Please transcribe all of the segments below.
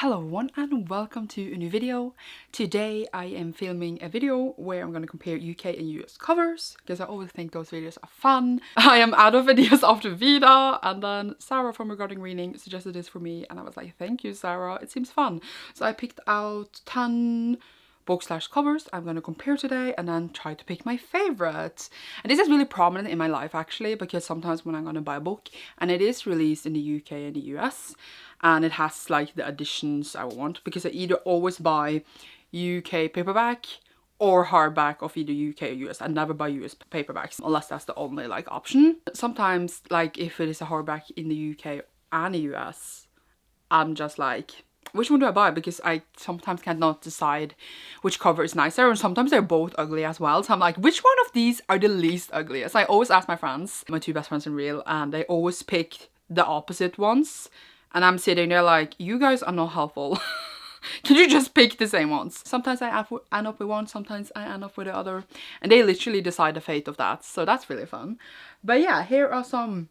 Hello everyone and welcome to a new video. Today I am filming a video where I'm going to compare UK and US covers because I always think those videos are fun. I am out of videos after Vida, and then Sarah from Regarding Reading suggested this for me and I was like, thank you Sarah, it seems fun. So I picked out 10 book/covers I'm going to compare today and then try to pick my favorite. And this is really prominent in my life actually, because sometimes when I'm going to buy a book and it is released in the UK and the US and it has like the editions I want, because I either always buy UK paperback or hardback of either UK or US. I never buy US paperbacks unless that's the only like option. Sometimes like if it is a hardback in the UK and the US, I'm just like, which one do I buy? Because I sometimes cannot decide which cover is nicer, and sometimes they're both ugly as well. So I'm like, which one of these are the least ugliest? I always ask my friends, my two best friends in real, and they always pick the opposite ones. And I'm sitting there like, you guys are not helpful. Can you just pick the same ones? Sometimes I end up with one, sometimes I end up with the other. And they literally decide the fate of that. So that's really fun. But yeah, here are some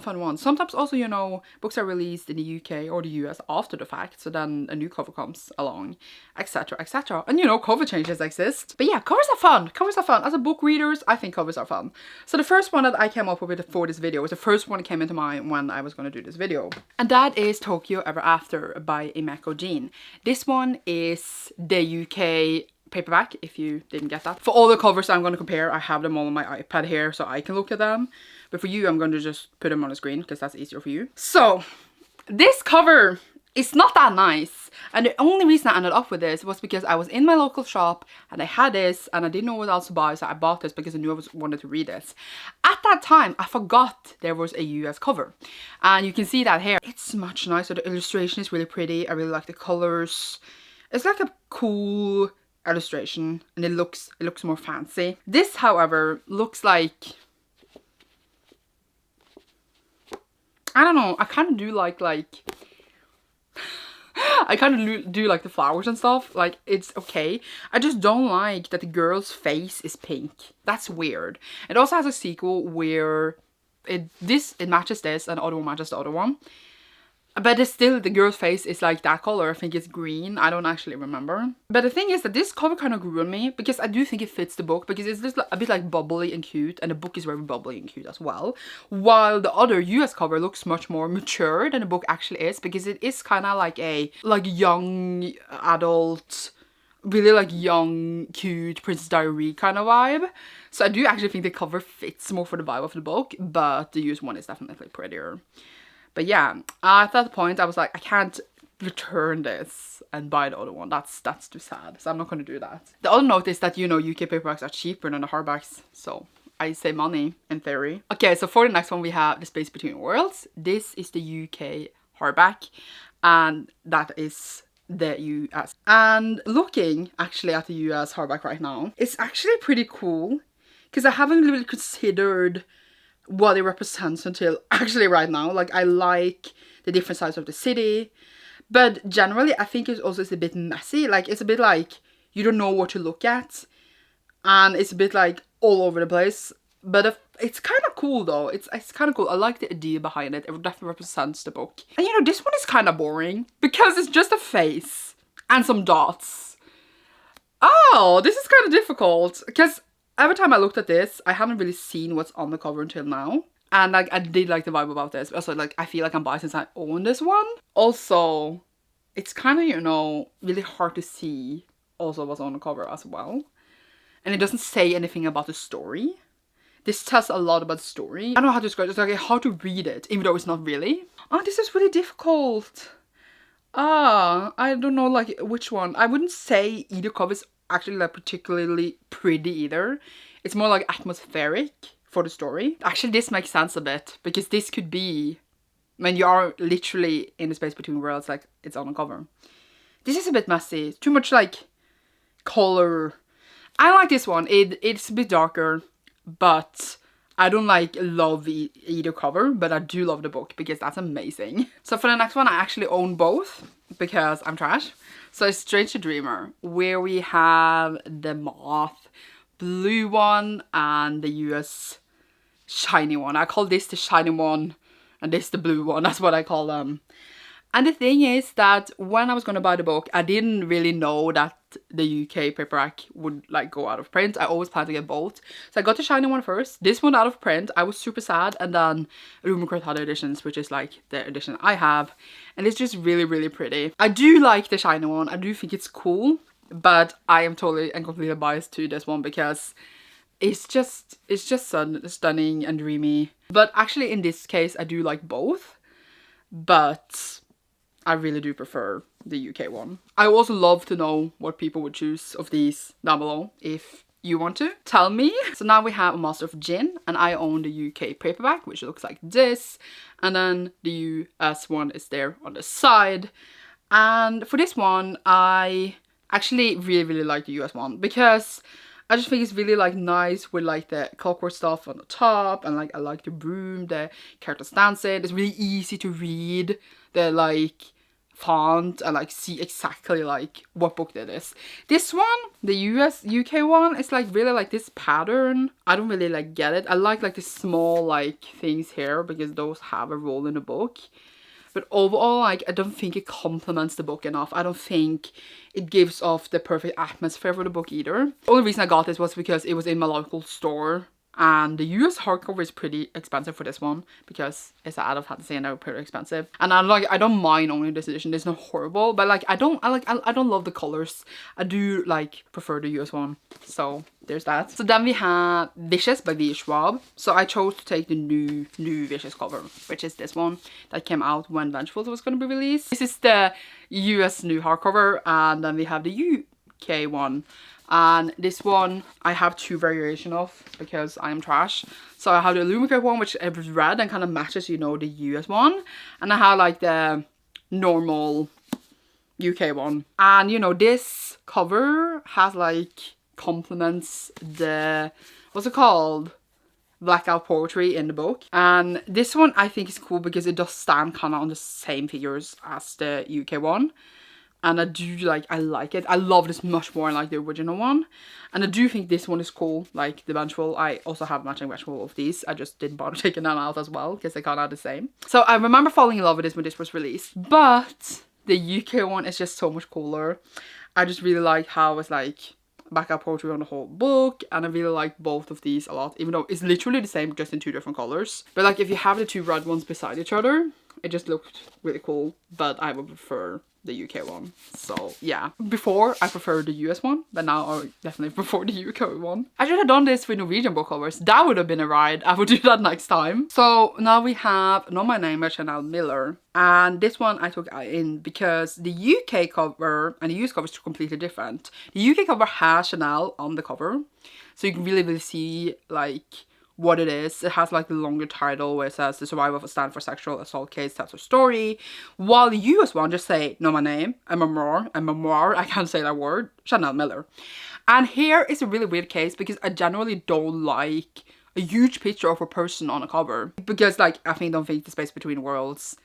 fun ones. Sometimes also, you know, books are released in the UK or the US after the fact, so then a new cover comes along, etc, etc. And you know, cover changes exist. But yeah, covers are fun. Covers are fun. As a book readers, I think covers are fun. So the first one that I came up with for this video was the first one that came into mind when I was going to do this video, and that is Tokyo Ever After by Imeko Jean. This one is the UK paperback, if you didn't get that. For all the covers I'm going to compare, I have them all on my iPad here so I can look at them. But for you, I'm going to just put them on the screen because that's easier for you. So, this cover is not that nice. And the only reason I ended up with this was because I was in my local shop and I had this and I didn't know what else to buy, so I bought this because I knew I wanted to read this. At that time, I forgot there was a US cover. And you can see that here. It's much nicer. The illustration is really pretty. I really like the colors. It's like a cool illustration and it looks more fancy. This, however, looks like, I don't know, I kind of do like I kind of do like the flowers and stuff. Like, it's okay. I just don't like that the girl's face is pink. That's weird. It also has a sequel where it matches this and the other one matches the other one. But it's still, the girl's face is like that color. I think it's green. I don't actually remember. But the thing is that this cover kind of grew on me because I do think it fits the book, because it's just a bit like bubbly and cute, and the book is very bubbly and cute as well. While the other US cover looks much more mature than the book actually is, because it is kind of like a young adult, really like young, cute Princess Diary kind of vibe. So I do actually think the cover fits more for the vibe of the book, but the US one is definitely prettier. But yeah, at that point I was like, I can't return this and buy the other one. That's too sad. So I'm not going to do that. The other note is that, you know, UK paperbacks are cheaper than the hardbacks. So I save money in theory. Okay, so for the next one we have The Space Between Worlds. This is the UK hardback and that is the US. And looking actually at the US hardback right now, it's actually pretty cool because I haven't really considered what it represents until actually right now. Like, I like the different sides of the city, but generally I think it's also a bit messy. Like, it's a bit like you don't know what to look at and it's a bit like all over the place. But it's kind of cool though. It's kind of cool. I like the idea behind it. It definitely represents the book. And you know, this one is kind of boring because it's just a face and some dots. Oh, this is kind of difficult because every time I looked at this, I haven't really seen what's on the cover until now. And like, I did like the vibe about this. Also, like, I feel like I'm biased since I own this one. Also, it's kind of, you know, really hard to see also what's on the cover as well. And it doesn't say anything about the story. This tells a lot about the story. I don't know how to describe it. It's like hard to read it, even though it's not really. Oh, this is really difficult. I don't know like which one. I wouldn't say either cover is actually like particularly pretty either. It's more like atmospheric for the story. Actually, this makes sense a bit because this could be when you are literally in the space between worlds, like it's on the cover. This is a bit messy. Too much like color. I like this one. It's a bit darker, but I don't like love either cover, but I do love the book because that's amazing. So for the next one, I actually own both because I'm trash. So it's Strange the Dreamer, where we have the moth blue one and the US shiny one. I call this the shiny one and this the blue one. That's what I call them. And the thing is that when I was gonna buy the book, I didn't really know that the UK paperback would like go out of print. I always planned to get both. So I got the shiny one first. This one out of print. I was super sad. And then Illumicrate had editions, which is like the edition I have. And it's just really, really pretty. I do like the shiny one. I do think it's cool. But I am totally and completely biased to this one because it's just stunning and dreamy. But actually in this case, I do like both. But I really do prefer the UK one. I also love to know what people would choose of these down below if you want to tell me. So now we have a Master of Gin, and I own the UK paperback, which looks like this. And then the US one is there on the side. And for this one, I actually really like the US one because I just think it's really like nice with like the clockwork stuff on the top, and like I like the room the characters dancing. It's really easy to read the like font and like see exactly like what book that is. This one, the UK one, is like really like this pattern. I don't really like get it. I like the small like things here because those have a role in the book. But overall, like, I don't think it complements the book enough. I don't think it gives off the perfect atmosphere for the book either. The only reason I got this was because it was in my local store. And the US hardcover is pretty expensive for this one because it's an adult fantasy and they're pretty expensive. And I don't mind owning this edition. It's not horrible, but like I don't love the colors. I do like prefer the US one. So there's that. So then we have Vicious by V. Schwab. So I chose to take the new Vicious cover, which is this one that came out when Vengeful was going to be released. This is the US new hardcover, and then we have the UK one. And this one I have two variations of because I am trash. So I have the Illumicrate one, which is red and kind of matches, you know, the US one. And I have like the normal UK one. And you know, this cover has like complements the, what's it called? Blackout poetry in the book. And this one I think is cool because it does stand kind of on the same figures as the UK one. And I do like it. I love this much more than like the original one. And I do think this one is cool, like the Vengeful. I also have matching Vengeful of these. I just didn't bother taking them out as well because they kind of are the same. So I remember falling in love with this when this was released. But the UK one is just so much cooler. I just really like how it's like backup poetry on the whole book, and I really like both of these a lot, even though it's literally the same just in two different colors. But like if you have the two red ones beside each other, it just looked really cool. But I would prefer the UK one. So yeah, before I preferred the US one, but now I definitely prefer the UK one. I should have done this with Norwegian book covers. That would have been a ride. I would do that next time. So now we have Know My Name by Chanel Miller, and this one I took in because the UK cover and the US cover is completely different. The UK cover has Chanel on the cover, so you can really see like what it is. It has like the longer title where it says The Survival of a Stanford Sexual Assault Case Tells Her Story, while the US one just say Know My Name, a memoir, I can't say that word, Chanel Miller. And here is a really weird case because I generally don't like a huge picture of a person on a cover because like I don't think the space between worlds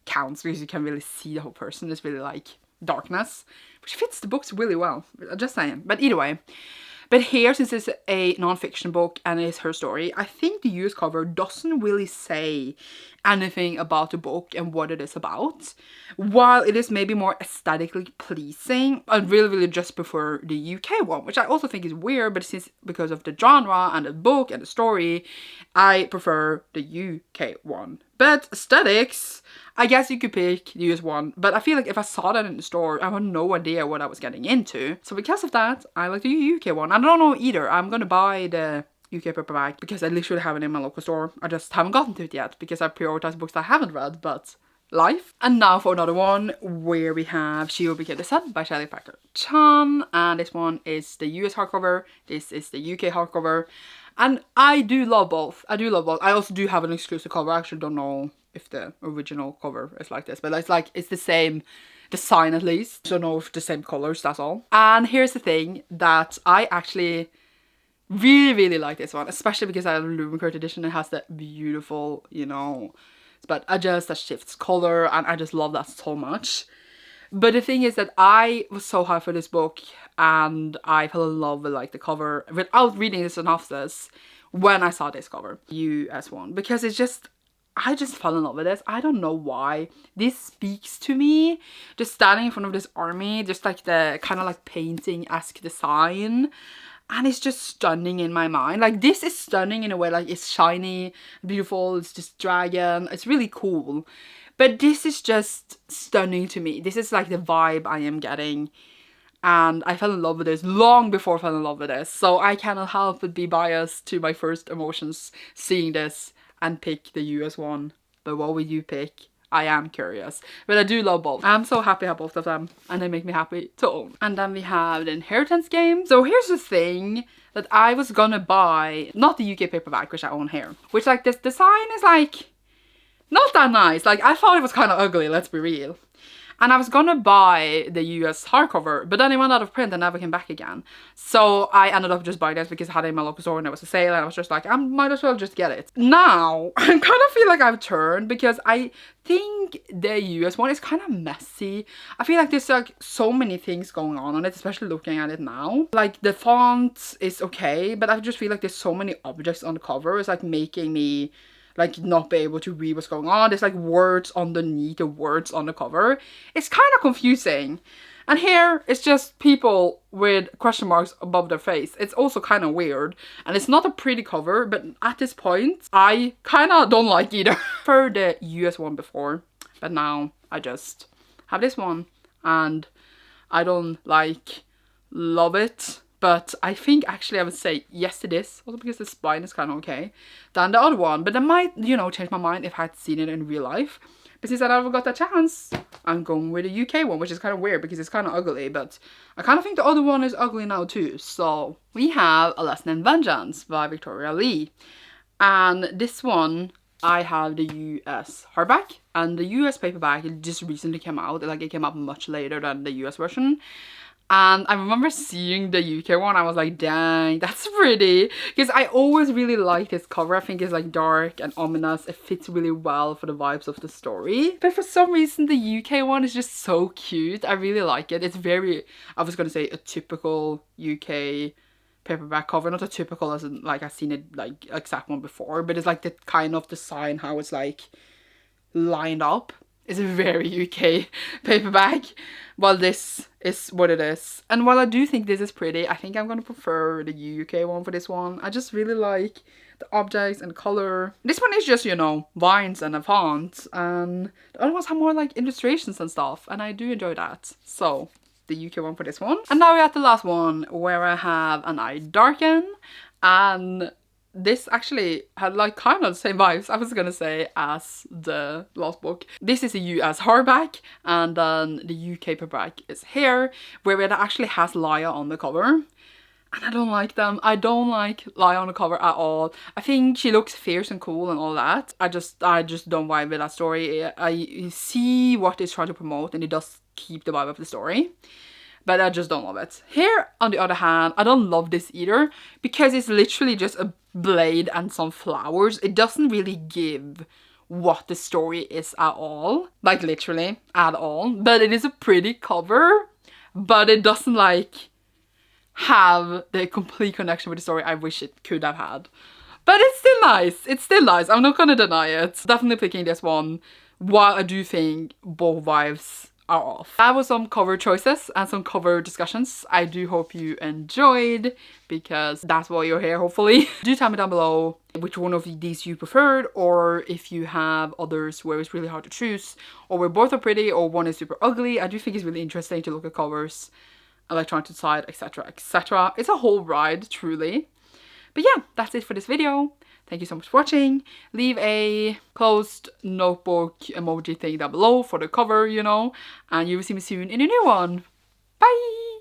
counts because you can really see the whole person. It's really like darkness, which fits the books really well, just saying. But either way, but here, since it's a non-fiction book and it is her story, I think the US cover doesn't really say anything about the book and what it is about. While it is maybe more aesthetically pleasing, I really just prefer the UK one, which I also think is weird, but because of the genre and the book and the story, I prefer the UK one. But aesthetics, I guess you could pick the US one, but I feel like if I saw that in the store, I had no idea what I was getting into. So because of that, I like the UK one. I don't know either. I'm gonna buy the UK paperback because I literally have it in my local store. I just haven't gotten to it yet because I prioritize books that I haven't read, but life. And now for another one where we have She Will Become the Sun by Shelley Packer Chan, and this one is the US hardcover, this is the UK hardcover, and I do love both. I also do have an exclusive cover. I actually don't know if the original cover is like this, but it's the same design at least. Don't know if the same colors, that's all. And here's the thing that I actually really like this one, especially because I have the Illumicrate edition. It has that beautiful, you know, but that shifts color, and I just love that so much. But the thing is that I was so hyped for this book and I fell in love with like the cover without reading the synopsis when I saw this cover, US one, because it's just, I just fell in love with this. I don't know why. This speaks to me. Just standing in front of this army, just like the kind of like painting-esque design. And it's just stunning in my mind. Like, this is stunning in a way, like, it's shiny, beautiful, it's just dragon. It's really cool. But this is just stunning to me. This is like the vibe I am getting. And I fell in love with this long before I fell in love with this. So I cannot help but be biased to my first emotions seeing this and pick the US one. But what would you pick? I am curious. But I do love both. I'm so happy I have both of them. And they make me happy to own. And then we have the Inheritance game. So here's the thing that I was gonna buy. Not the UK paperback, which I own here. Which, like, this design is like not that nice. Like, I thought it was kind of ugly, let's be real. And I was gonna buy the US hardcover, but then it went out of print and never came back again. So I ended up just buying this because I had it in my local store and it was a sale, and I was just like, I might as well just get it. Now, I kind of feel like I've turned because I think the US one is kind of messy. I feel like there's like so many things going on it, especially looking at it now. Like, the font is okay, but I just feel like there's so many objects on the cover. It's like making me like not be able to read what's going on. There's like words underneath the words on the cover. It's kind of confusing. And here it's just people with question marks above their face. It's also kind of weird. And it's not a pretty cover, but at this point, I kind of don't like either. For the US one before, but now I just have this one. And I don't like love it. But I think actually I would say yes to this, also because the spine is kind of okay, than the other one. But I might, you know, change my mind if I had seen it in real life. But since I never got that chance, I'm going with the UK one, which is kind of weird because it's kind of ugly. But I kind of think the other one is ugly now too. So we have A Lesson in Vengeance by Victoria Lee. And this one, I have the US hardback. And the US paperback, it just recently came out. Like, it came out much later than the US version. And I remember seeing the UK one, I was like, dang, that's pretty. Because I always really like this cover. I think it's like dark and ominous. It fits really well for the vibes of the story. But for some reason, the UK one is just so cute. I really like it. It's very, I was going to say, a typical UK paperback cover. Not a typical as in, like, I've seen it, like, exact one before. But it's like the kind of design, how it's like lined up. It's a very UK paperback, while this is what it is. And while I do think this is pretty, I think I'm going to prefer the UK one for this one. I just really like the objects and color. This one is just, you know, vines and a font, and the other ones have more like illustrations and stuff, and I do enjoy that. So the UK one for this one. And now we're at the last one, where I have An Eye Darken, and this actually had like kind of the same vibes, I was gonna say, as the last book. This is a US hardback, and then the UK paperback is here, where it actually has Laya on the cover. And I don't like them. I don't like Laya on the cover at all. I think she looks fierce and cool and all that. I just don't vibe with that story. I see what it's trying to promote, and it does keep the vibe of the story. But I just don't love it. Here, on the other hand, I don't love this either, because it's literally just a blade and some flowers. It doesn't really give what the story is at all. Like, literally, at all. But it is a pretty cover, but it doesn't, like, have the complete connection with the story I wish it could have had. But it's still nice. It's still nice. I'm not gonna deny it. Definitely picking this one, while I do think both vibes are off. That was some cover choices and some cover discussions. I do hope you enjoyed, because that's why you're here, hopefully. Do tell me down below which one of these you preferred, or if you have others where it's really hard to choose, or where both are pretty or one is super ugly. I do think it's really interesting to look at covers and like trying to decide, etc, etc. It's a whole ride, truly. But yeah, that's it for this video. Thank you so much for watching. Leave a closed notebook emoji thing down below for the cover, you know. And you will see me soon in a new one. Bye!